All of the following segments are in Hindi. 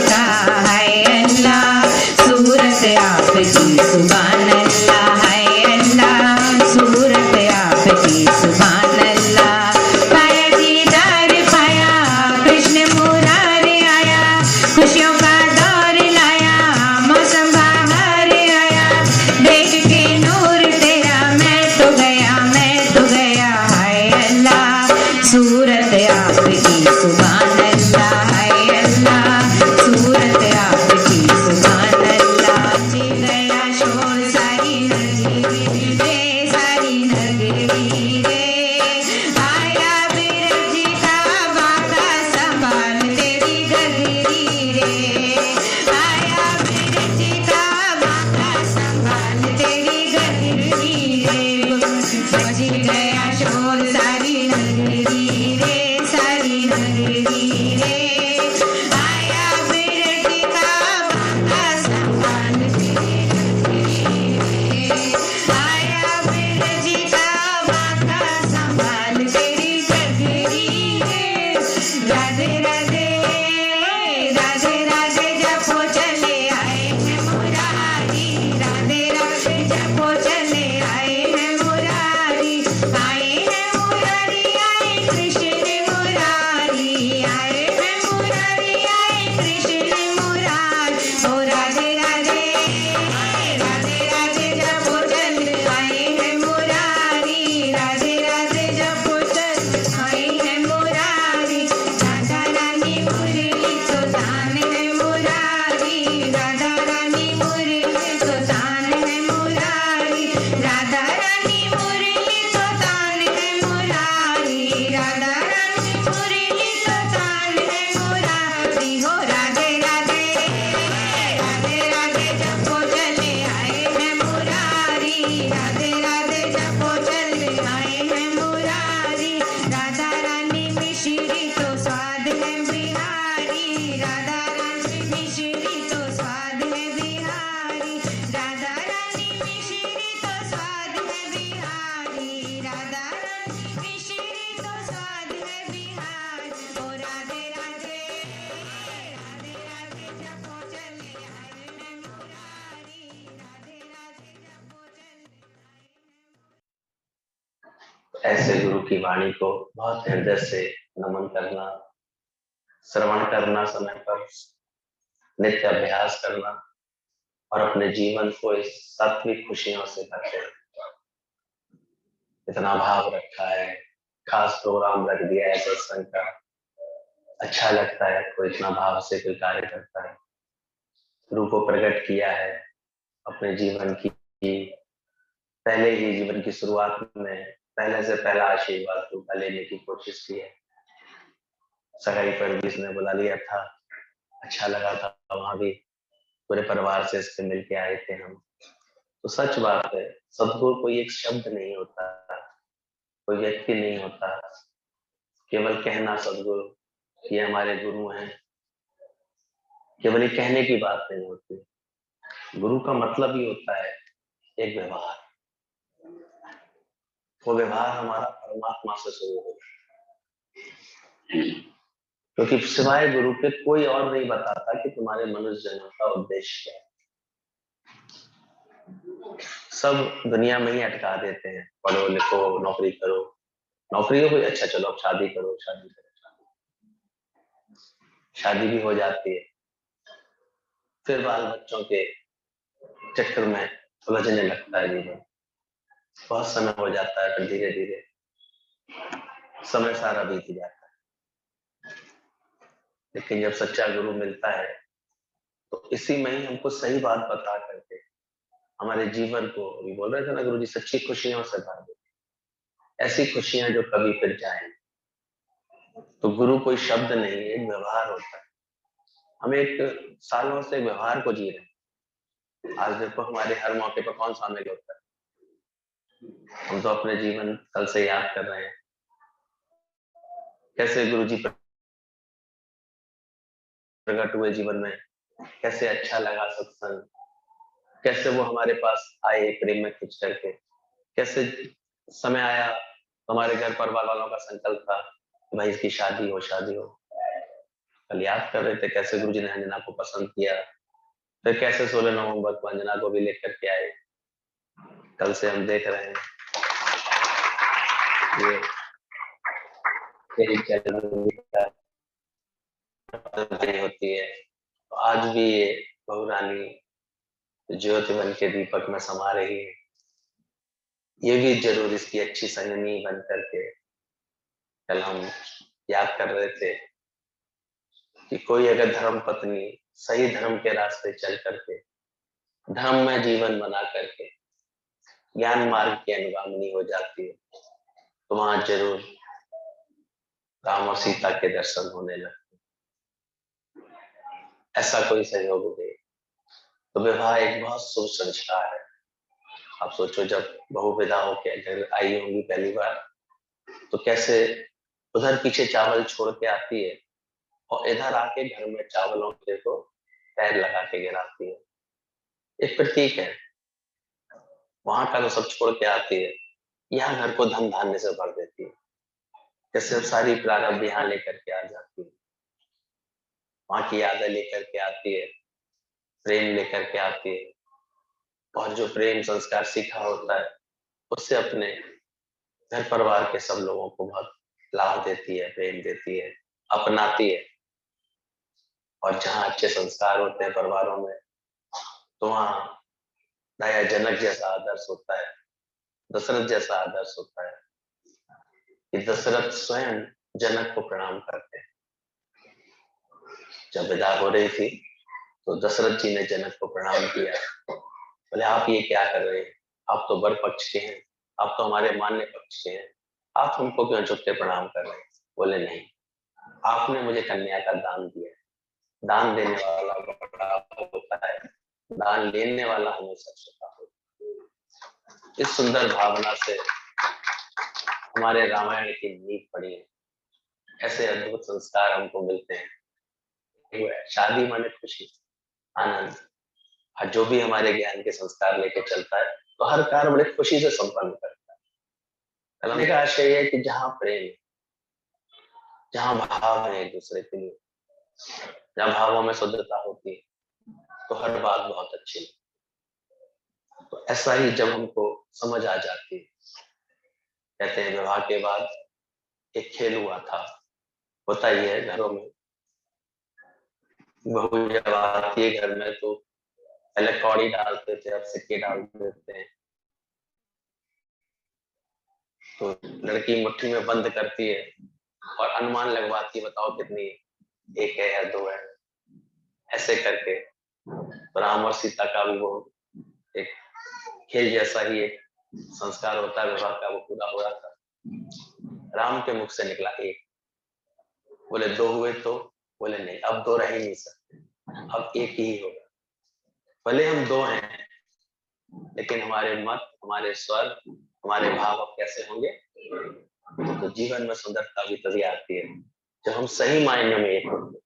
का है अल्लाह, सूरत आपकी सुभान अल्लाह है अल्लाह, सूरत आपकी सुभान अल्लाह। पाया दीदार पाया कृष्ण मुरारी आया, खुशियों का दौर लाया मौसम बाहर आया, देख के नूर तेरा मैं तो गया है अल्लाह, सूरत आपकी सुभान अल्लाह है अल्लाह, सूरत आपकी सुभान अल्लाह। जी गया शोर सारी नगरी रे, सारी नगरी रे, आया बिरजी का बाका संभाल तेरी गगरी रे, आया बिरजी का बाका संभाल तेरी गगरी रे। जी गया शोर सारी नगरी रे, सारी नगरी रे, आया बिरजी का बाका संभाल तेरी गगरी रे, आया बिरजी का बाका संभाल तेरी गगरी रे। राधे राधे राधे राधे जपो चले आए हैं मुरारी, राधे राधे जपो चले आए हैं मुरारी, आए हैं मुरारी आए कृष्ण मुरारी, आए हैं मुरारी आए कृष्ण मुरारी। ओ राधे राधे राधे राधे जपो चले आए हैं मुरारी, राधे राधे जपो चले आए हैं मुरारी, राधा रानी मुरली तो तान है मुरारी, राधा रानी मुरली तो तान है मुरारी, राधा रानी मुरली तो तान है मुरारी, राधा रानी मुरली तो तान है मुरारी। हो राधे राधे राधे राधे जपो चले आए हैं मुरारी, राधे राधे जपो चले आए हैं मुरारी, राधा रानी मिश्री तो स्वाद है बिहारी, राधा रानी मिश्री तो स्वाद है बिहारी, राधा रानी मिश्री तो स्वाद है बिहारी, राधा रानी मिश्री तो स्वाद है बिहारी। ओ राधे राधे राधे राधे जपो चले आए हैं मुरारी, राधे राधे जपो चले आए हैं। ऐसे गुरु की वाणी को बहुत हृदय से नमन करना, श्रवण करना, समय पर नित्य अभ्यास करना और अपने जीवन को इस सात्विक खुशियों से भरते रहना। इतना भाव रखा है, खास प्रोग्राम रख दिया है सत्संग का, अच्छा लगता है कोई इतना भाव से कोई कार्य करता है, गुरु को प्रकट किया है अपने जीवन की पहले ही जीवन की शुरुआत में पहले से पहला आशीर्वाद गुरु का लेने की कोशिश की है। सगाई पर भी इसने बुला लिया था, अच्छा लगा था, वहां भी पूरे परिवार से इसके मिलके आए थे हम। तो सच बात है, सदगुरु कोई एक शब्द नहीं होता, कोई व्यक्ति नहीं होता, केवल कहना सदगुरु ये हमारे गुरु हैं, केवल ये कहने की बात नहीं होती। गुरु का मतलब ही होता है एक व्यवहार, वो व्यवहार हमारा परमात्मा से शुरू होता है, क्योंकि सिवाय गुरु के कोई और नहीं बताता कि तुम्हारे मनुष्य जन्म का उद्देश्य क्या है। सब दुनिया में ही अटका देते हैं, पढ़ो लिखो नौकरी करो, नौकरी हो कोई, अच्छा चलो अब शादी करो, शादी करो, शादी भी हो जाती है, फिर बाल बच्चों के चक्कर में उलझने लगता है जीवन, बहुत समय हो जाता है, फिर धीरे धीरे समय सारा बीत जाता है। लेकिन जब सच्चा गुरु मिलता है तो इसी में ही हमको सही बात बता करके हमारे जीवन को, अभी बोल रहे थे ना गुरु जी, सच्ची खुशियों से भर देते, ऐसी खुशियां जो कभी फिर जाए। तो गुरु कोई शब्द नहीं, एक व्यवहार होता है। हम एक सालों से व्यवहार को जी रहे हैं, आज देखो हमारे हर मौके पर कौन शामिल होता है, हम तो अपने जीवन कल से याद कर रहे हैं, कैसे गुरु जी प्रकट हुए जीवन में, कैसे अच्छा लगा सत्संग, कैसे वो हमारे पास आए प्रेम में खिंच करके, कैसे समय आया तो हमारे घर परिवार वालों का संकल्प था कि भाई इसकी शादी हो, शादी हो। कल याद कर रहे थे कैसे गुरुजी ने अंजना को पसंद किया, फिर कैसे 16 नवंबर को अंजना को भी लेकर के आए। कल से हम देख रहे हैं ये होती है। तो आज भी ये बहू रानी ज्योति बन के दीपक में समा रही है। ये भी जरूर इसकी अच्छी संगनी बन करके कल हम याद कर रहे थे कि कोई अगर धर्म पत्नी सही धर्म के रास्ते चल करके धर्म में जीवन बना करके ज्ञान मार्ग की अनुगामिनी हो जाती है तो वहां जरूर राम और सीता के दर्शन होने लगते। ऐसा कोई संयोग हो तो विवाह एक बहुत शुभ संस्कार है। आप सोचो जब बहू विदा होके घर आई होंगी पहली बार तो कैसे उधर पीछे चावल छोड़ के आती है और इधर आके घर में चावलों के को पैर लगा के गिराती है। एक प्रतीक है, वहां का तो सब छोड़ के आती है, यहाँ घर को धन धान्य से भर देती है। जैसे सारी प्रारब्ध यहाँ लेकर के आ जाती है, वहां की यादें लेकर के आती है, प्रेम लेकर के आती है और जो प्रेम संस्कार सीखा होता है उससे अपने घर परिवार के सब लोगों को बहुत लाभ देती है, प्रेम देती है, अपनाती है। और जहाँ अच्छे संस्कार होते हैं परिवारों में तो वहाँ नया जनक जैसा आदर्श होता है, दशरथ जैसा आदर्श होता है कि दशरथ स्वयं जनक को प्रणाम करते हैं। जब विदा हो रही थी तो दशरथ जी ने जनक को प्रणाम किया, बोले आप ये क्या कर रहे हैं, आप तो वर पक्ष के हैं, आप तो हमारे मान्य पक्ष के हैं, आप हमको क्यों झुक के प्रणाम कर रहे हैं। बोले नहीं, आपने मुझे कन्या का दान दिया, दान देने वाला बड़ा होता है, दान लेने वाला हमेशा छोटा होता है। इस सुंदर भावना से हमारे रामायण की नींव पड़ी है। ऐसे अद्भुत संस्कार हमको मिलते हैं। शादी माने खुशी, आनंद, और जो भी हमारे ज्ञान के संस्कार लेके चलता है तो हर कार्य बड़े खुशी से संपन्न करता है। कहने का आशय है कि जहाँ प्रेम है, जहाँ भाव है एक दूसरे के लिए, जहाँ भावों में शुद्धता होती है तो हर बात बहुत अच्छी है। तो ऐसा ही जब हमको समझ आ जाती है, कहते हैं विवाह के बाद एक खेल हुआ था, होता ही है घरों में, बहू जब आती है घर में तो पहले कौड़ी डालते थे, अब सिक्के डाल देते हैं। तो लड़की मुट्ठी में बंद करती है और अनुमान लगवाती है, बताओ कितनी, एक है या दो है। ऐसे करके राम और सीता का भी वो एक खेल जैसा ही एक संस्कार होता है विवाह का, वो पूरा हो रहा था। राम के मुख से निकला एक, बोले दो हुए तो, बोले नहीं अब दो रह ही नहीं सकते, अब एक ही होगा। भले हम दो हैं लेकिन हमारे मत, हमारे स्वर, हमारे भाव अब कैसे होंगे। तो जीवन में सुंदरता भी तभी आती है जब हम सही मायने में एक होते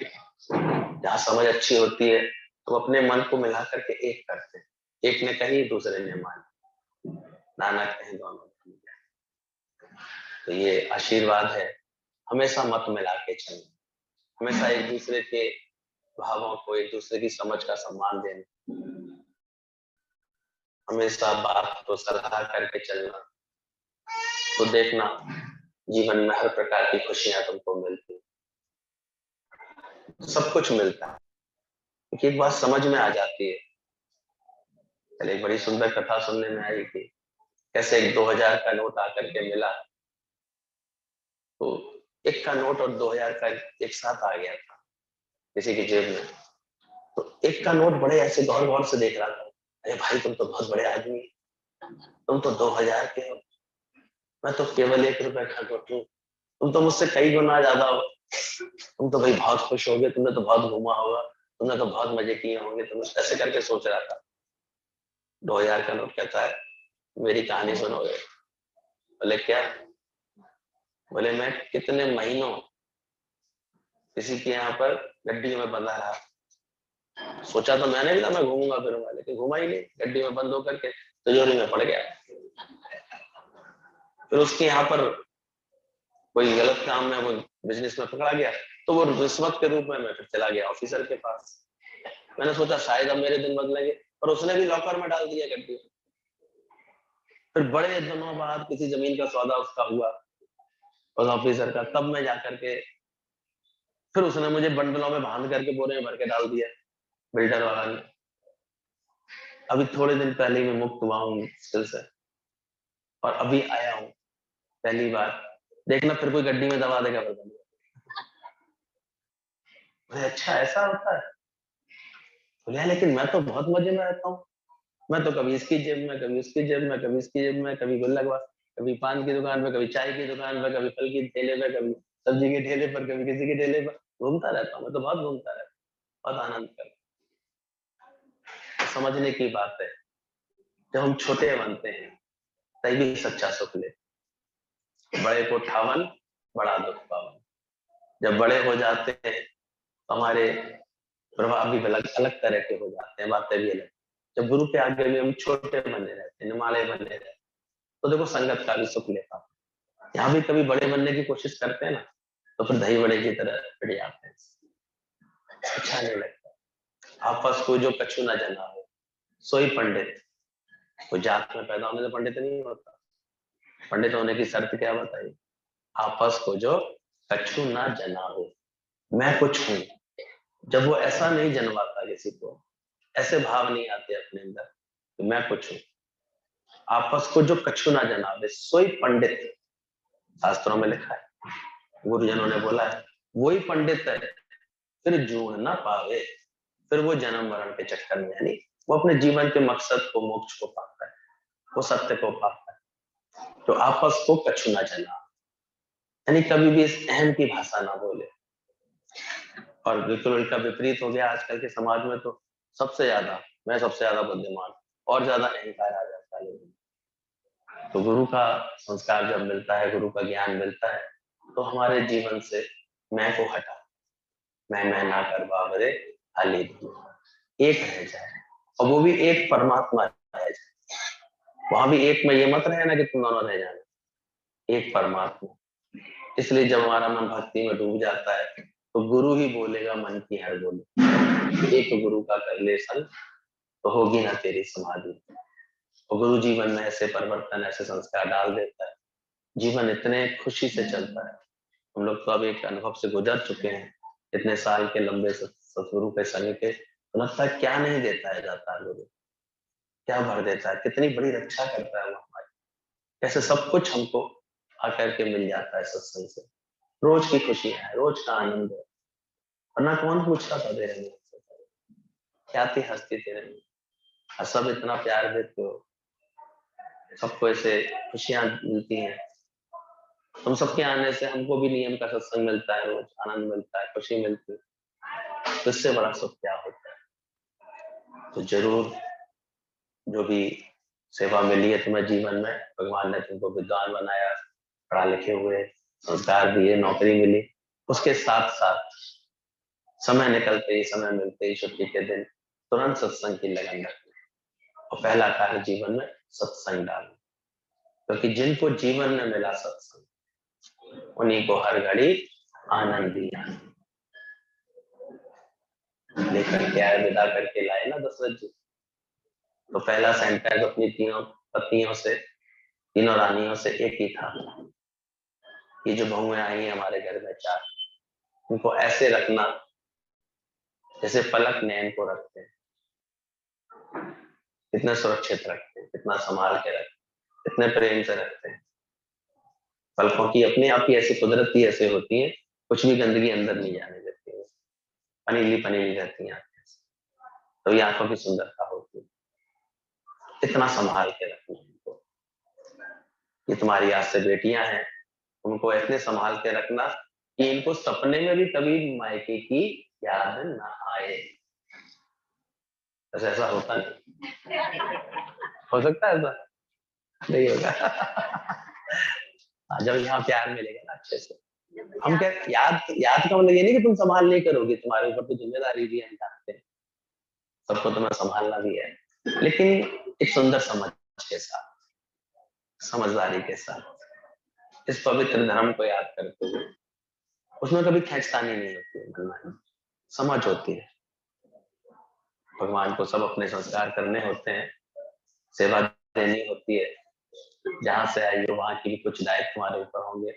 हैं। जहाँ समझ अच्छी होती है तो अपने मन को मिला करके एक करते हैं, एक ने कही दूसरे ने मानी, नानक कहें दोनों। तो ये आशीर्वाद है, हमेशा मत मिला के चलना, हमेशा एक दूसरे के भावों को, एक दूसरे की समझ का सम्मान देना, हमेशा बात को सलाह करके चलना। तो देखना जीवन में हर प्रकार की खुशियां तुमको मिलती, सब कुछ मिलता है क्योंकि एक बात समझ में आ जाती है। कल एक बड़ी सुंदर कथा सुनने में आई थी, कैसे एक 2000 का नोट आकर के मिला, तो एक का नोट और 2000 का एक साथ आ गया था किसी की जेब में। तो एक का नोट बड़े ऐसे गौर गौर से देख रहा था, अरे भाई तुम तो बहुत बड़े आदमी, तुम तो 2000 के हो, मैं तो केवल 1 रुपए का नोट हूँ, तुम तो मुझसे कई गुना ज्यादा हो, तुम तो भाई बहुत खुश हो गए, तुमने तो बहुत घूमा होगा, तुमने तो बहुत मजे किए होंगे, तुम ऐसे करके सोच रहा था। 2000 का नोट कहता है मेरी कहानी सुनोगे। बोले क्या। बोले मैं कितने महीनों किसी के यहाँ पर गड्डी में बंधा रहा, सोचा तो मैंने भी था मैं घूमूंगा फिरूंगा, लेकिन घूमा ही नहीं, गड्डी में बंद होकर के तिजोरी में पड़ गया। फिर उसके यहाँ पर कोई गलत काम में वो बिजनेस में पकड़ा गया, तो वो रिश्वत के रूप में मैं फिर चला गया ऑफिसर के पास। मैंने सोचा शायद अब मेरे दिन बदलेंगे, पर उसने भी लॉकर में डाल दिया गड्डी। फिर बड़े दिनों बाद किसी जमीन का सौदा उसका हुआ उस ऑफिसर का, तब मैं जाकर के फिर उसने मुझे बंडलों में बांध करके बोरे में भर के डाल दिया बिल्डर वाला ने। अभी थोड़े दिन पहले ही मैं मुक्त हुआ हूँ मुश्किल से, और अभी आया हूँ पहली बार। देखना फिर कोई गड्डी में दबा देगा फिर बोले अच्छा ऐसा होता है। बोले "हाँ, लेकिन मैं तो बहुत मजे में रहता हूँ, मैं तो कभी इसकी जेब में, कभी उसकी जेब में, कभी इसकी जेब में, कभी गुल्लक बार, कभी पान की दुकान पे, कभी चाय की दुकान पे, कभी फल की ठेले पे, कभी सब्जी के ठेले पर, कभी किसी के ठेले पर घूमता रहता हूँ। मैं तो बहुत घूमता रहता हूँ, बहुत आनंद करता हूँ। तो समझने की बात है, जब हम छोटे बनते हैं तभी सच्चा सुख लेते, बड़े को ठावन बड़ा दुख पावन। जब बड़े हो जाते हैं तो हमारे प्रभाव भी अलग अलग तरह के हो जाते हैं, बातें भी अलग। जब गुरु के आगे में हम छोटे बने रहते हैं, निमाले बने रहते हैं, तो देखो संगत का भी सुख ले पाते हैं। यहाँ भी कभी बड़े बनने की कोशिश करते हैं ना, तो फिर दही बड़े की तरह पिट जाते हैं, अच्छा नहीं लगता। आपस को जो कछु न जना हो सोई पंडित। कोई जात में पैदा होने से पंडित नहीं होता, पंडित होने की शर्त क्या बताइए? आपस को जो कछु ना जना हो, मैं कुछ हूं। जब वो ऐसा नहीं जनवाता किसी को, ऐसे भाव नहीं आते अपने अंदर कि मैं कुछ हूं। आपस को जो कछु ना जनावे सोई पंडित, शास्त्रों में लिखा है, गुरुजनों ने बोला है, वही पंडित है फिर जूझ ना पावे। फिर वो जन्म मरण के चक्कर में, यानी वो अपने जीवन के मकसद को, मोक्ष को पाता है, वो सत्य को पाता है। तो आपस को कछु ना जना, यानी कभी भी इस अहम की भाषा ना बोले। और बिल्कुल उनका विपरीत हो गया आजकल के समाज में, तो सबसे ज्यादा मैं सबसे ज्यादा बुद्धिमान, और ज्यादा अहंकार आ जाता है लोगों में। तो गुरु का संस्कार जब मिलता है, गुरु का ज्ञान मिलता है, तो हमारे जीवन से मैं को हटा, मैं ना कर बाबरे हाली एक रह जाए, और वो भी एक परमात्मा रह जाए। वहां भी एक में ये मत रहना कि तुम दोनों रह जाना, एक परमात्मा। इसलिए जब हमारा मन भक्ति में डूब जाता है, तो गुरु ही बोलेगा मन की हर बोली। एक गुरु का कर ले संग, तो होगी ना तेरी समाधि। और गुरु जीवन में ऐसे परिवर्तन, ऐसे संस्कार डाल देता है, जीवन इतने खुशी से चलता है। हम लोग तो अब एक अनुभव से गुजर चुके हैं, इतने साल के लंबे सतगुरु के संग के, तो लगता है क्या नहीं देता है जाता है गुरु, क्या भर देता है, कितनी बड़ी रक्षा करता है वो हमारी, कैसे सब कुछ हमको आकर के मिल जाता है सत्संग से। रोज की खुशी है, रोज का आनंद है, वरना कौन पूछता था तेरे में क्या थी हस्ती तेरे में, और सब इतना प्यार देते हो, सबको ऐसे खुशियां मिलती हैं। तुम सबके आने से हमको भी नियम का सत्संग मिलता है, रोज आनंद मिलता है, खुशी मिलती है, तो इससे बड़ा सुख क्या होता है। तो जरूर जो भी सेवा मिली है तुम्हें जीवन में, भगवान ने तुमको विद्वान बनाया, पढ़ा लिखे हुए, संस्कार दिए, नौकरी मिली, उसके साथ साथ समय निकलते ही, समय मिलते ही, छुट्टी के दिन तुरंत सत्संग की लगन रखना, और पहला कार्य जीवन में सत्संग डालना। क्योंकि जिनको जीवन में मिला सत्संग, उन्हीं को हर घड़ी आनंद ही आनंद। लेकर के आए, विदा करके लाए ना दशरथ जी, तो पहला सेंटेंस अपनी तीनों पत्नियों से, तीनों रानियों से एक ही था, ये जो बहुएं आई हैं हमारे घर में चार, उनको ऐसे रखना जैसे पलक नैन को रखते हैं, कितना सुरक्षित रखते हैं, कितना संभाल के रखते हैं, कितने प्रेम से रखते हैं। पलकों की अपने आप ही ऐसी कुदरती ऐसे होती है, कुछ भी गंदगी अंदर नहीं जाने देती है, पनीली पनीली रहती है, तो ये आंखों की सुंदरता होती है। इतना संभाल के रखना उनको, ये तुम्हारी आज से बेटियां हैं, उनको इतने संभाल के रखना कि इनको सपने में भी कभी मायके की याद ना आए। बस ऐसा होता नहीं, हो सकता है ऐसा नहीं होगा। जब यहाँ प्यार मिलेगा ना अच्छे से, हम क्या याद याद का मतलब ये नहीं कि तुम संभाल नहीं करोगे, तुम्हारे ऊपर तो जिम्मेदारी भी है, हम जानते हैं सबको तुम्हें संभालना भी है, लेकिन एक सुंदर समझ के साथ, समझदारी के साथ, इस पवित्र धर्म को याद करते हुए उसमें कभी खींचतानी नहीं होती है मन में, समझ होती है। भगवान को सब अपने संस्कार करने होते हैं, सेवा देनी होती है, जहां से आई हो वहां की भी कुछ दायित्व तुम्हारे ऊपर होंगे,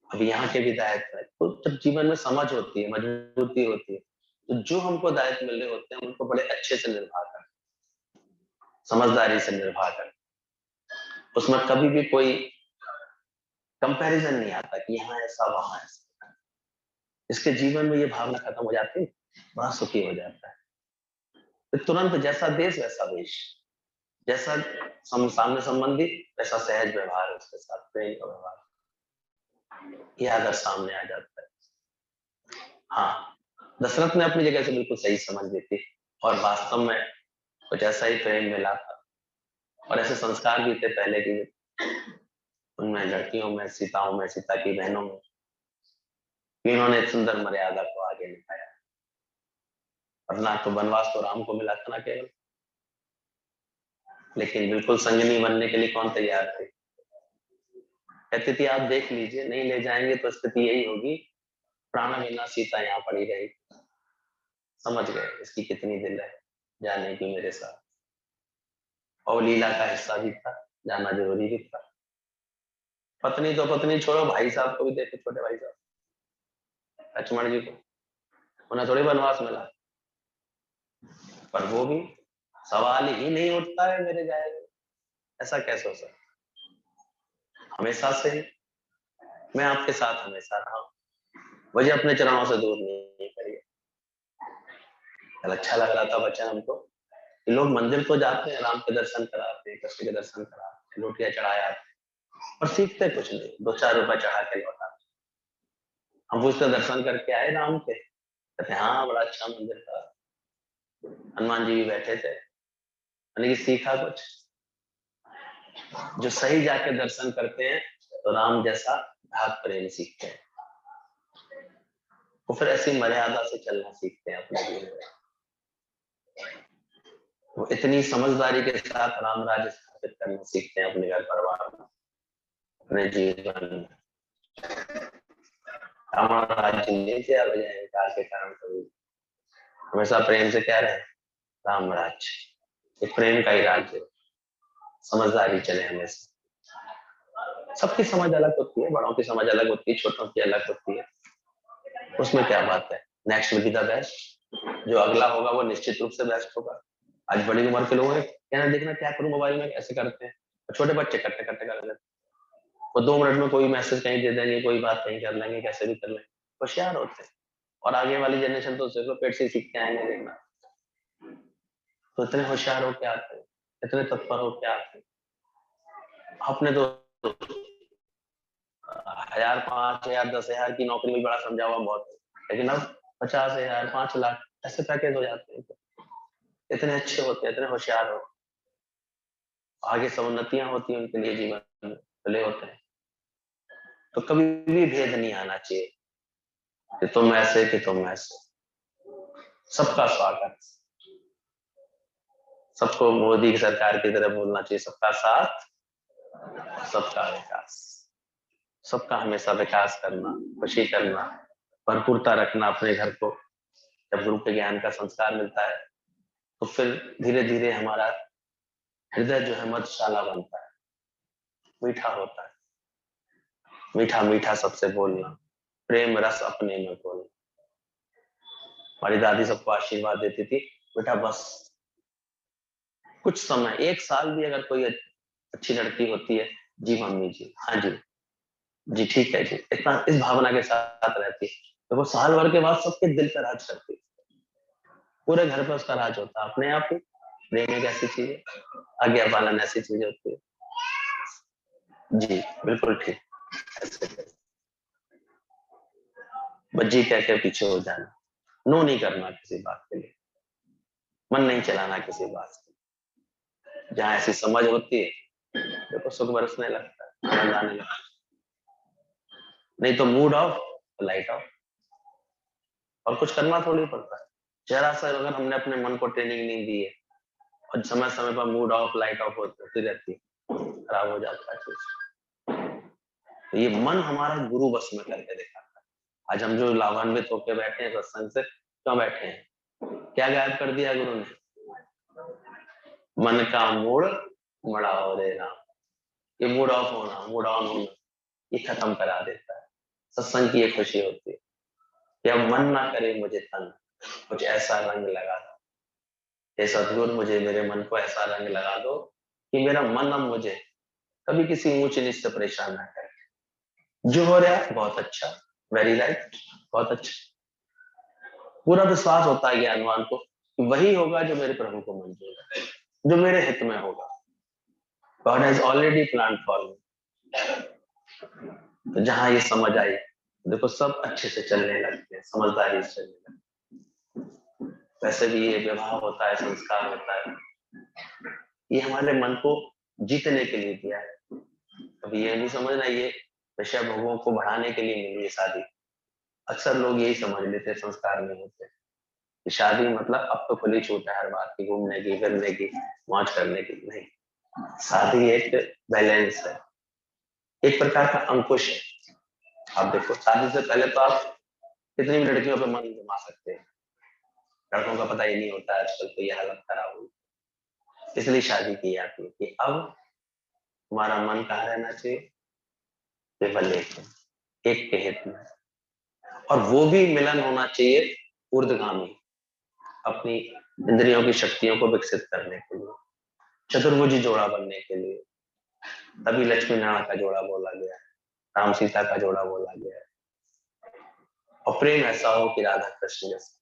अब यहाँ के भी दायित्व है। तो जब जीवन में समझ होती है, मजबूती होती है, तो जो हमको दायित्व मिल रहे होते हैं उनको बड़े अच्छे से निर्वाह कर, समझदारी से निर्वाह कर, उसमें कभी भी कोई कंपैरिजन नहीं आता कि यहाँ ऐसा वहां ऐसा। इसके जीवन में ये भावना खत्म हो जाती है, बड़ा सुखी हो जाता है। तो तुरंत जैसा देश वैसा वेश, जैसा सामने संबंधी वैसा सहज व्यवहार, उसके साथ प्रेम का व्यवहार, ये अगर सामने आ जाता है। हाँ, दशरथ ने अपनी जगह से बिल्कुल सही समझ ली थी, और वास्तव में कुछ ऐसा ही प्रेम मिला था, और ऐसे संस्कार भी थे पहले की, उनमें लड़कियों में, सीताओं में, सीता की बहनों में, इन्होंने सुंदर मर्यादा को आगे निभाया। वरना तो वनवास तो राम को मिला था ना केवल, लेकिन बिल्कुल संगिनी बनने के लिए कौन तैयार थे? कहती थी आप देख लीजिए, नहीं ले जाएंगे तो स्थिति यही होगी, प्राण बिना सीता यहाँ पड़ी रहेगी। समझ गए इसकी कितनी दिल है जाने की मेरे साथ, और लीला का हिस्सा भी था, जाना जरूरी भी था। पत्नी तो पत्नी छोड़ो, भाई साहब को भी देखो, छोटे भाई साहब लक्ष्मण जी को, उन्हें थोड़ी वनवास मिला, पर वो भी सवाल ही नहीं उठता है मेरे जाएगा, ऐसा कैसे हो सकता? हमेशा से मैं आपके साथ हमेशा रहा हूं, मुझे अपने चरणों से दूर नहीं करिए। कल अच्छा लग रहा था बच्चन हमको, कि लोग मंदिर तो जाते हैं, राम के दर्शन कराते हैं, कृष्ण के दर्शन कराते हैं, रोटियां चढ़ाए आते हैं, और सीखते कुछ नहीं, 2-4 रुपए चढ़ा के लौटा। हम पूछते दर्शन करके आए राम के, कहते हाँ बड़ा अच्छा मंदिर था, हनुमान जी भी बैठे थे, मैंने कि सीखा कुछ? जो सही जाके दर्शन करते हैं तो राम जैसा भाव प्रेम सीखते हैं, वो फिर ऐसी मर्यादा से चलना सीखते हैं अपने जीवन में। वो इतनी समझदारी के साथ राम राज्य स्थापित करना सीखते हैं अपने घर परिवार में, अपने जीवन में। हमारा राज्य नहीं किया बजाय अहंकार के कारण कभी, हमेशा प्रेम से कह रहे हैं राम राज्य, ये प्रेम का ही राज्य है, समझदारी चले हमेशा। सबकी समझ अलग होती है, बड़ों की समझ अलग होती है, छोटों की अलग होती है, उसमें क्या बात है। Next will be the best, जो अगला होगा वो निश्चित रूप से बेस्ट होगा। आज बड़ी उम्र के लोग हैं, कहना देखना क्या करूं मोबाइल में, ऐसे करते हैं, और छोटे बच्चे कट्टे कट्टे कर लेते, वो 2 मिनट में कोई मैसेज कहीं दे देंगे, कोई बात कहीं कर लेंगे, कैसे भी कर लेंगे, होशियार होते हैं। और आगे वाली जनरेशन तो सिर्फ पेट से सीख के आएंगे देखना, तो इतने होशियार हो के आते हैं, इतने तत्पर हो के आते हैं। आपने तो 1000, 5000, 10,000 की नौकरी में बड़ा समझा हुआ बहुत है, लेकिन अब 50,000, 5 लाख ऐसे पैकेज हो जाते हैं, इतने अच्छे होते हैं, इतने होशियार हो, आगे सब उन्नतियां होती हैं उनके लिए, जीवन में भले होते हैं। तो कभी भी भेद नहीं आना चाहिए कि तुम ऐसे कि तुम ऐसे, सबका स्वागत, सबको मोदी की सरकार की तरह बोलना चाहिए, सबका साथ, सबका विकास, सबका हमेशा विकास करना, खुशी करना, भरपूरता रखना अपने घर को। जब गुरु के ज्ञान का संस्कार मिलता है तो फिर धीरे धीरे हमारा हृदय जो है मधुशाला बनता है, मीठा होता है, मीठा मीठा सबसे बोलना, प्रेम रस अपने में बोलना। हमारी दादी सबको आशीर्वाद देती थी, बेटा बस कुछ समय, 1 साल भी अगर कोई अच्छी लड़की होती है, जी मम्मी जी, हाँ जी, जी ठीक है जी, इतना इस भावना के साथ रहती है, तो वो साल भर के बाद सबके दिल पर राज करती है, पूरे घर पे उसका राज होता है अपने आप ही। प्रेम एक ऐसी चीज है, आज्ञा पालन ऐसी चीज होती है। जी बिल्कुल ठीक, ऐसे बच्ची कह के पीछे हो जाना, नो नहीं करना किसी बात के लिए, मन नहीं चलाना किसी बात से। जहां ऐसी समझ होती है देखो सुख बरसने लगता है, आनंद आने लगता है। नहीं तो मूड ऑफ, लाइट ऑफ, और कुछ करना थोड़ी पड़ता है। जरा सा अगर हमने अपने मन को ट्रेनिंग नहीं दी है, और समय समय पर मूड ऑफ लाइट ऑफ होती रहती है, खराब हो जाता है चीज। तो ये मन हमारा गुरु बस में करके दिखाता है, आज हम जो लाभान्वित होकर बैठे हैं सत्संग से, क्यों बैठे हैं? क्या गायब कर दिया गुरु ने? मन का मूड मुड़ाओ रे राम। ये मूड ऑफ होना, मूड ऑन होना, ये खत्म करा देता है। सत्संग की ये खुशी होती है कि अब मन ना करे मुझे तन, कुछ ऐसा रंग लगा दो हे सदगुरु, मुझे मेरे मन को ऐसा रंग लगा दो कि मेरा मन अब मुझे कभी किसी ऊंच नीच से परेशान ना करे। जो हो रहा है बहुत अच्छा, वेरी राइट, बहुत अच्छा। पूरा विश्वास होता है ज्ञानवान को कि वही होगा जो मेरे प्रभु को मंजूर है, जो मेरे हित में होगा। God has already plan for me. तो जहां ये समझ आई, देखो सब अच्छे से चलने लगते हैं, समझदारी से चलने लगते हैं। वैसे भी ये विवाह होता है, संस्कार होता है, ये हमारे मन को जीतने के लिए दिया है। कभी ये नहीं समझना ये विषय भोगों को बढ़ाने के लिए मिली है शादी। अक्सर लोग यही समझ लेते हैं संस्कार में होते हैं कि शादी मतलब अब तो खुली छूट है हर बात की, घूमने की, फिरने की, मौज करने की। नहीं, शादी एक बैलेंस है, एक प्रकार का अंकुश है। आप देखो, शादी से पहले तो आप कितनी भी लड़कियों पे मन घुमा सकते हैं, लड़कों का पता ही नहीं होता है आजकल, तो ये हालत खराब हुई। इसलिए शादी की जाती है कि अब हमारा मन कहाँ रहना चाहिए? केवल एक के हित में, और वो भी मिलन होना चाहिए ऊर्ध्वगामी, अपनी इंद्रियों की शक्तियों को विकसित करने के लिए, चतुर्भुजी जोड़ा बनने के लिए। तभी लक्ष्मी नारायण का जोड़ा बोला गया है, राम सीता का जोड़ा बोला गया है। और प्रेम ऐसा हो कि राधा कृष्ण जैसा,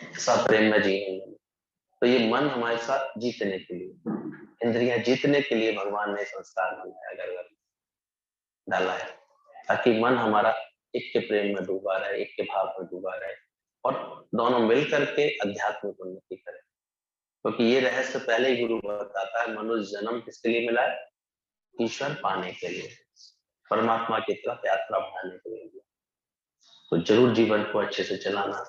ऐसा प्रेम में जीवन में। तो ये मन हमारे साथ जीतने के लिए, इंद्रियां जीतने के लिए भगवान ने संस्कार बनाया, घर घर डाला है, ताकि मन हमारा एक के प्रेम में डूबा रहे, एक के भाव में डूबा रहे, और दोनों मिल करके अध्यात्मिक उन्नति करें। क्योंकि ये रहस्य पहले ही गुरु बताता है, मनुष्य जन्म किसके लिए मिला है? ईश्वर पाने के लिए, परमात्मा की तरफ यात्रा बढ़ाने के लिए। तो जरूर जीवन को अच्छे से चलाना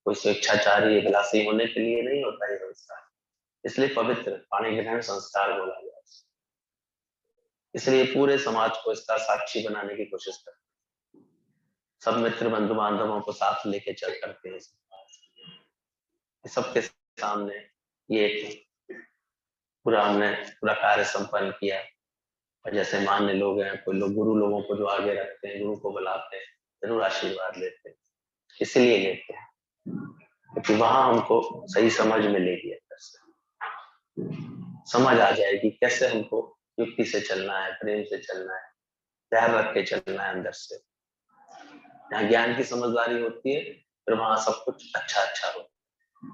कोई स्वेच्छाचारी विलासी होने के लिए नहीं होता है संस्कार। इसलिए पवित्र पाणी ग्रहण संस्कार बोला गया। इसलिए पूरे समाज को इसका साक्षी बनाने की कोशिश करते, सब मित्र बंधु बांधवों को साथ लेके चल करते हैं, सबके सामने ये पूरा हमने पूरा कार्य संपन्न किया। और जैसे मान्य लोग हैं, कोई लोग गुरु लोगों को जो आगे रखते हैं, गुरु को बुलाते हैं, जरूर आशीर्वाद लेते हैं। इसलिए लेते हैं क्योंकि वहां हमको सही समझ मिलेगी, अंदर से समझ आ जाएगी कैसे हमको युक्ति से चलना है, प्रेम से चलना है, प्यार रख के चलना है अंदर से। जहाँ ज्ञान की समझदारी होती है, फिर वहां सब कुछ अच्छा अच्छा होता है,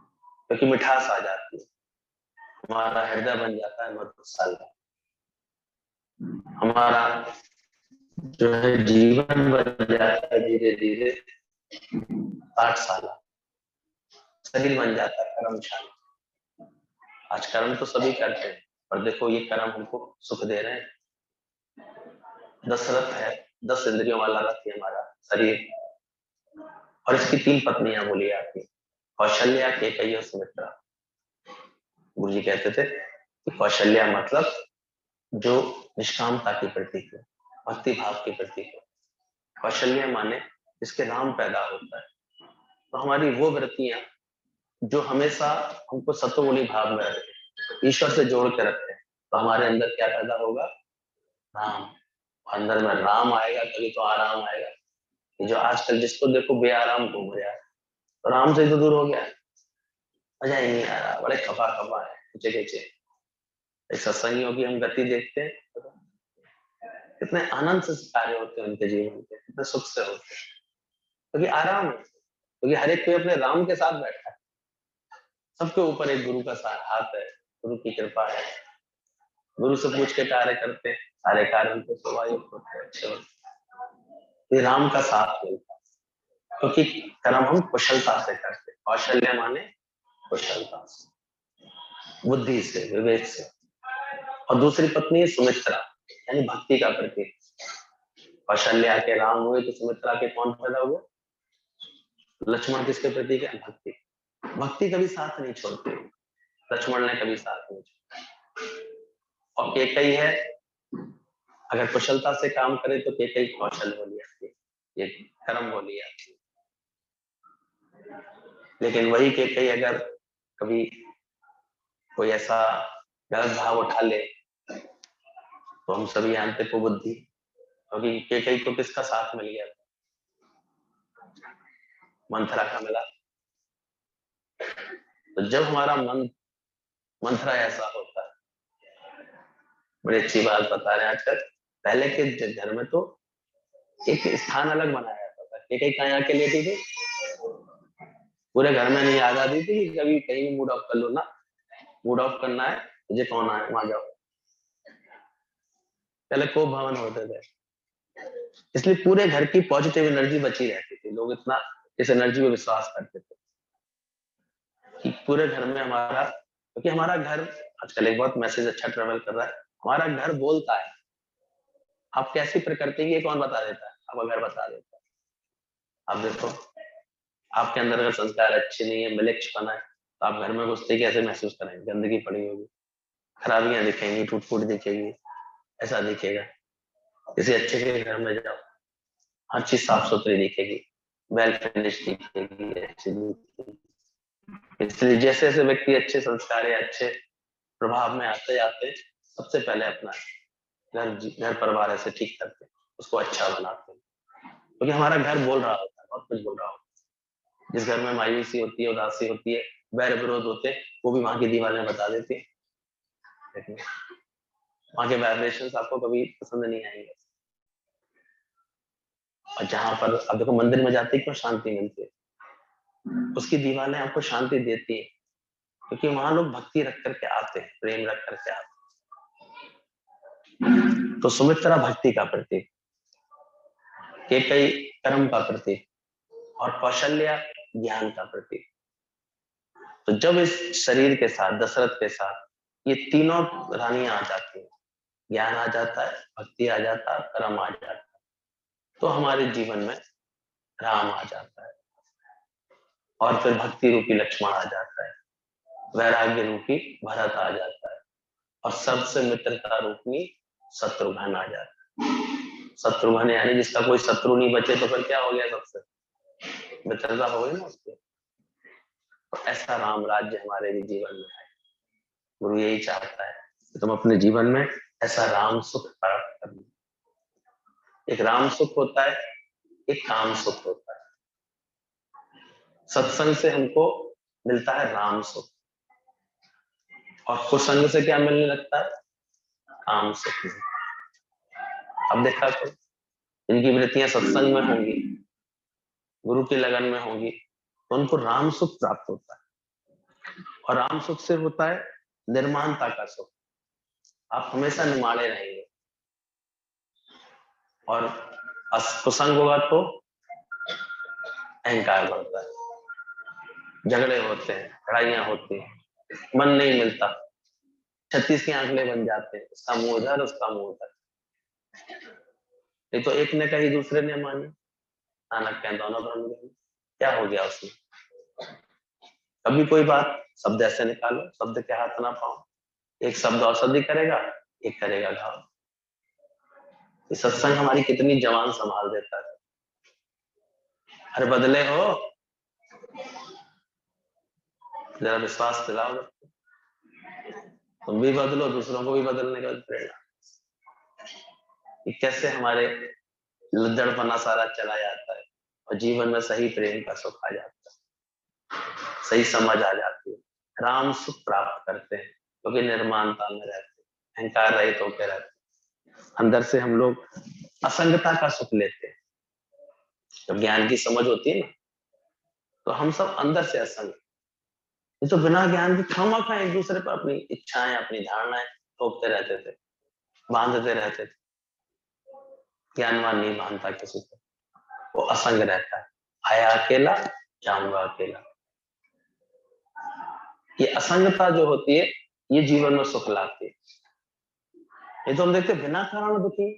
क्योंकि मिठास आ जाती है, हमारा हृदय बन जाता है मधुशाला, हमारा जो है जीवन बन जाता है धीरे धीरे पाठशाला, शरीर बन जाता है कर्मशाला। आज कर्म तो सभी करते हैं, पर देखो ये कर्म हमको सुख दे रहे हैं। 10 रथ है, 10 इंद्रियों वाला रथ है हमारा शरीर, और इसकी 3 पत्नियां बोली जाती है, कौशल्या, केकई और सुमित्रा। गुरु जी कहते थे कि कौशल्या मतलब जो निष्कामता की प्रतीक है, भक्ति भाव की प्रतीक है। कौशल्य माने जिसके राम पैदा होता है। तो हमारी वो वृत्तियां जो हमेशा हमको सत्वगुणी भाव में रखे, ईश्वर से जोड़ के रखते हैं, तो हमारे अंदर क्या पैदा होगा? राम। अंदर में राम आएगा तभी तो आराम आएगा। ये जो आजकल जिसको देखो बेआराम घूम रहा है, तो राम से तो दूर हो गया, मजा ही नहीं आ रहा, बड़े खपा खपा है, खींचे खींचे। सत्संगियों की हम गति देखते हैं, कितने आनंद से कार्य होते हैं उनके जीवन के, कितने सुख से होते हैं, क्योंकि आराम है, क्योंकि हर एक कोई अपने राम के साथ बैठा है। सबके ऊपर एक गुरु का हाथ है, गुरु की कृपा है, गुरु से पूछ के कार्य करते हैं, सारे कार्य उनके स्वाभाविक होते हैं, अच्छे होते हैं। ये राम का साथ मिलता है, क्योंकि कर्म हम कुशलता से करते हैं। कौशल्य माने कुशलता से, बुद्धि से, विवेक से। और दूसरी पत्नी है सुमित्रा, यानी भक्ति का प्रतीक। कौशल्या के राम हुए तो सुमित्रा के कौन पैदा हुए? लक्ष्मण किसके प्रतीक है? भक्ति। भक्ति कभी साथ नहीं छोड़ती, लक्ष्मण ने कभी साथ नहीं छोड़ा। और केकई है, अगर कुशलता से काम करे तो केकई कौशल हो जाती है। ये कर्म बोली जाती है। लेकिन वही केकई अगर कभी कोई ऐसा गलत भाव उठा ले तो हम सभी जानते कुबुद्धि, क्योंकि केकई को किसका साथ मिल गया? मंथरा का मिला। तो जब हमारा मन मंथरा ऐसा होता है, बड़ी अच्छी बात बता रहे हैं आजकल। पहले के घर में तो एक स्थान अलग बनाया जाता था, केकई कहाँ आके लेटी थी, पूरे घर में नहीं याद आती थी कि कभी कहीं मूड ऑफ कर लो ना, मूड ऑफ करना है मुझे, कौन आए वहां जाओ। पहले कोप भवन होते थे, इसलिए पूरे घर की पॉजिटिव एनर्जी बची रहती थी। लोग इतना इस एनर्जी में विश्वास करते थे कि पूरे घर में हमारा, क्योंकि हमारा घर, आजकल एक बहुत मैसेज अच्छा ट्रेवल कर रहा है, हमारा घर बोलता है। आप कैसी प्रकृति की, ये कौन बता देता है? आपका घर बता देता है। आप देखो, आपके अंदर अगर संस्कार अच्छे नहीं है, मिलेच्छपना है, तो आप घर में घुसते कैसे महसूस करेंगे? गंदगी पड़ी होगी, खराबियां दिखेंगी, टूट फूट दिखेगी, ऐसा दिखेगा। किसी अच्छे के घर में जाओ, हर चीज साफ सुथरी दिखेगी, वेल फिनिश दिखेगी, अच्छी दिखेगी। इसलिए जैसे जैसे व्यक्ति अच्छे संस्कार या अच्छे प्रभाव में आते जाते, सबसे पहले अपना घर परिवार ऐसे ठीक करते, उसको अच्छा बनाते हैं, क्योंकि हमारा घर बोल रहा होता है, बहुत कुछ बोल रहा होता है। जिस घर में मायूसी होती है, उदासी होती है, वैर विरोध होते, वो भी वहां की दीवारें बता देती है। लेकिन वहां के वाइब्रेशंस आपको कभी पसंद नहीं आएंगे। और जहां पर अब देखो, मंदिर में जाते ही क्यों शांति मिलती है? उसकी दीवारें आपको शांति देती है, क्योंकि वहां लोग भक्ति रख करके आते हैं, प्रेम रख करके आते हैं। तो सुमित्रा भक्ति का प्रतीक, केकई कर्म का प्रतीक, और कौशल्या ज्ञान का प्रतीक। तो जब इस शरीर के साथ, दशरथ के साथ, ये तीनों रानियां आ जाती हैं, ज्ञान आ जाता है, भक्ति आ जाता है, कर्म आ जाता है, तो हमारे जीवन में राम आ जाता है, और फिर भक्ति रूपी लक्ष्मण आ जाता है, वैराग्य रूपी भरत आ जाता है, और सबसे मित्रता रूपी शत्रुघ्न आ जाता है। शत्रुघ्न यानी जिसका कोई शत्रु नहीं बचे, तो फिर क्या हो गया? सबसे मित्रता हो गई ना उसकी। तो ऐसा राम राज्य हमारे भी जीवन में है। गुरु यही चाहता है कि तुम अपने जीवन में ऐसा राम सुख प्राप्त करना। एक राम सुख होता है, एक काम सुख होता है। सत्संग से हमको मिलता है राम सुख, और कुसंग से क्या मिलने लगता है? काम सुख। अब देखा तो इनकी वृत्तियां सत्संग में होंगी, गुरु की लगन में होंगी, तो उनको राम सुख प्राप्त होता है। और राम सुख से होता है निर्माणता का सुख, आप हमेशा निमाड़े रहेंगे। और कुसंग होगा तो अहंकार बढ़ता है, झगड़े होते हैं, लड़ाइयां होती हैं, मन नहीं मिलता, 36 के आंकड़े बन जाते हैं, उसका मुंह उधर, उसका मुंह उधर। ये तो एक ने कही दूसरे ने मानी, नानक कहें दोनों ब्रह्म ज्ञानी। क्या हो गया उसमें? कभी कोई बात शब्द ऐसे निकालो, शब्द के हाथ ना पाओ, एक शब्द औषधि करेगा, एक करेगा घाव। ये सत्संग हमारी कितनी जवान संभाल देता है। अरे बदले हो, जरा विश्वास दिलाओ, तुम भी बदलो, दूसरों को भी बदलने का प्रेरणा। कैसे हमारे लज्जड़पना सारा चला जाता है, और जीवन में सही प्रेम का सुख आ जाता है, सही समझ आ जाती है, राम सुख प्राप्त करते हैं, क्योंकि निर्माणता में रहते हैं, अहंकार रहित होकर रहते हैं। अंदर से हम लोग असंगता का सुख लेते हैं। जब ज्ञान की समझ होती है ना, तो हम सब अंदर से असंग। ये तो बिना ज्ञान के खामखा एक दूसरे पर अपनी इच्छाएं, अपनी धारणाएं थोपते रहते थे, बांधते रहते थे। ज्ञानवान नहीं बांधता किसी को, वो असंग रहता है। आया अकेला, जाऊंगा अकेला। ये असंगता जो होती है, ये जीवन में सुख लाती है। ये तो हम देखते बिना कारण दुखी,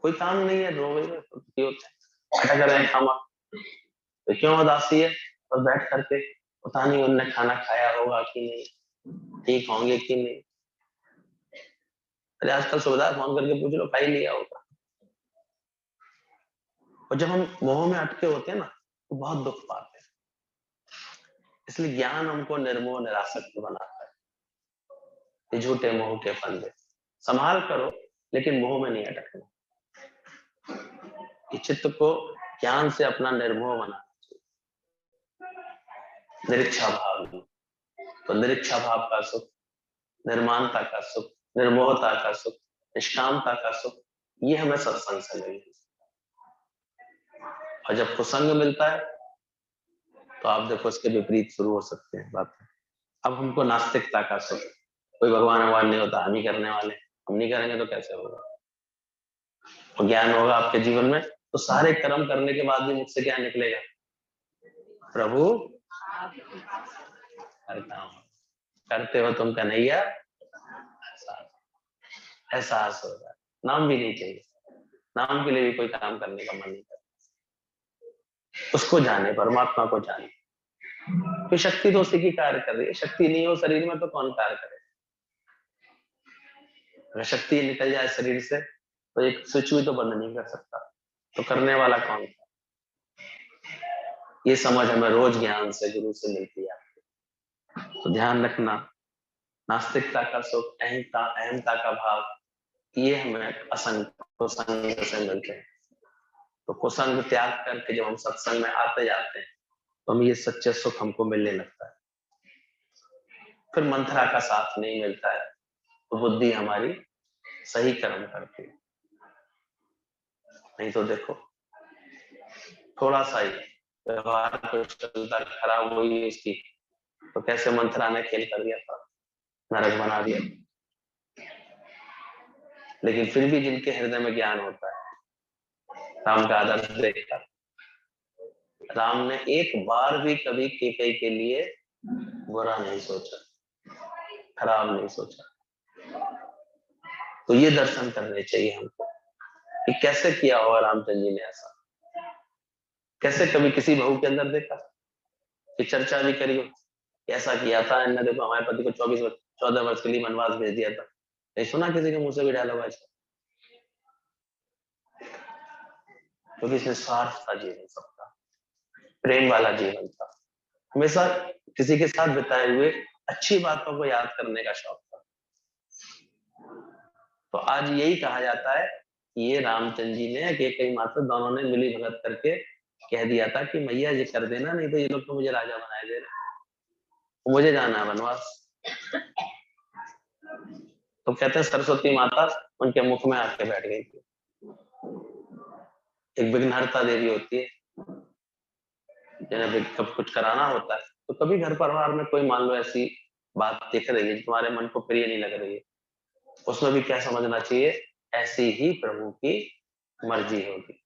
कोई काम नहीं है, रो गई दुखी होते हैं, अटक रहे हैं खामा। तो क्यों उदासी है? और बैठ करके पता नहीं उनने खाना खाया होगा कि नहीं, ठीक होंगे कि नहीं। अरे आजकल सुविधा, फोन करके पूछ लो, खाई लिया होगा। और जब हम मोह में अटके होते हैं ना तो बहुत दुख पाते हैं। इसलिए ज्ञान हमको निर्मोह निरासक्त बनाता है। ये झूठे मोह के फंदे संभाल करो, लेकिन मोह में नहीं अटकना। ये चित्त को ज्ञान से अपना निर्मोह बनाना चाहिए। निरीक्षा भाव में, तो निरीक्षा भाव का सुख, निर्माणता का सुख, निर्मोहता का सुख, निष्कामता का सुख, ये हमें सत्संग से मिले। और जब कुसंग मिलता है तो आप देखो उसके विपरीत शुरू हो सकते हैं बातें। अब हमको नास्तिकता का सुख, कोई भगवान भगवान नहीं होता, हम ही करने वाले, हम नहीं करेंगे तो कैसे होगा। और ज्ञान होगा आपके जीवन में तो सारे कर्म करने के बाद भी मुझसे क्या निकलेगा, प्रभु करता हूं, करते हो तुम कन्हैया, एहसास होगा। नाम भी नहीं चाहिए, नाम के लिए भी कोई काम करने का मन नहीं करता। उसको जाने, परमात्मा को जाने। कोई शक्ति तो उसी की कार्य कर रही है, शक्ति नहीं हो शरीर में तो कौन कार्य करे। अगर शक्ति निकल जाए शरीर से तो एक स्विच भी तो बंद नहीं कर सकता, तो करने वाला कौन था। ये समझ हमें रोज ज्ञान से, गुरु से मिलती है। तो ध्यान रखना, नास्तिकता का सुख, अहमता का भाव, ये हमें असंग कुसंग से मिलते हैं। तो कुसंग त्याग करके जब हम सत्संग में आते जाते हैं तो हम ये सच्चे सुख हमको मिलने लगता है। फिर मंत्रा का साथ नहीं मिलता है तो बुद्धि हमारी सही कर्म करती है। नहीं तो देखो थोड़ा सा ही व्यवहार कुशलता खराब हुई इसकी तो कैसे मंत्रा ने खेल कर दिया था, नरक बना दिया। लेकिन फिर भी जिनके हृदय में ज्ञान होता है, राम का आदर्श देखता, राम ने एक बार भी कभी कैकेयी के लिए बुरा नहीं सोचा, खराब नहीं सोचा। तो ये दर्शन करने चाहिए हमको कि कैसे किया होगा रामचंद्र जी ने ऐसा। कैसे कभी किसी बहू के अंदर देखा कि चर्चा भी करी हो, ऐसा किया था इन्होंने, देखो हमारे पति को 14 वर्ष के लिए वनवास भेज दिया था। नहीं सुना किसी के मुंह से भी डायलॉग ऐसा, क्योंकि इसमें स्वार्थ था जीवन सबका, प्रेम वाला जीवन था, हमेशा किसी के साथ बिताए हुए अच्छी बातों को याद करने का शौक था। तो आज यही कहा जाता है कि ये रामचंद्र जी ने कैकेयी माता दोनों ने मिली भगत करके कह दिया था कि मैया ये कर देना, नहीं तो ये लोग तो मुझे राजा बनाए दे रहे, मुझे जाना है वनवास। तो कहते हैं सरस्वती माता उनके मुख में आके बैठ गई थी। एक विघ्नहर्ता देवी होती है, जिन्हें कब कुछ कराना होता है तो कभी घर परिवार में कोई मान लो ऐसी बात दिख रही है तुम्हारे मन को प्रिय नहीं लग रही है, उसमें भी क्या समझना चाहिए, ऐसी ही प्रभु की मर्जी होगी।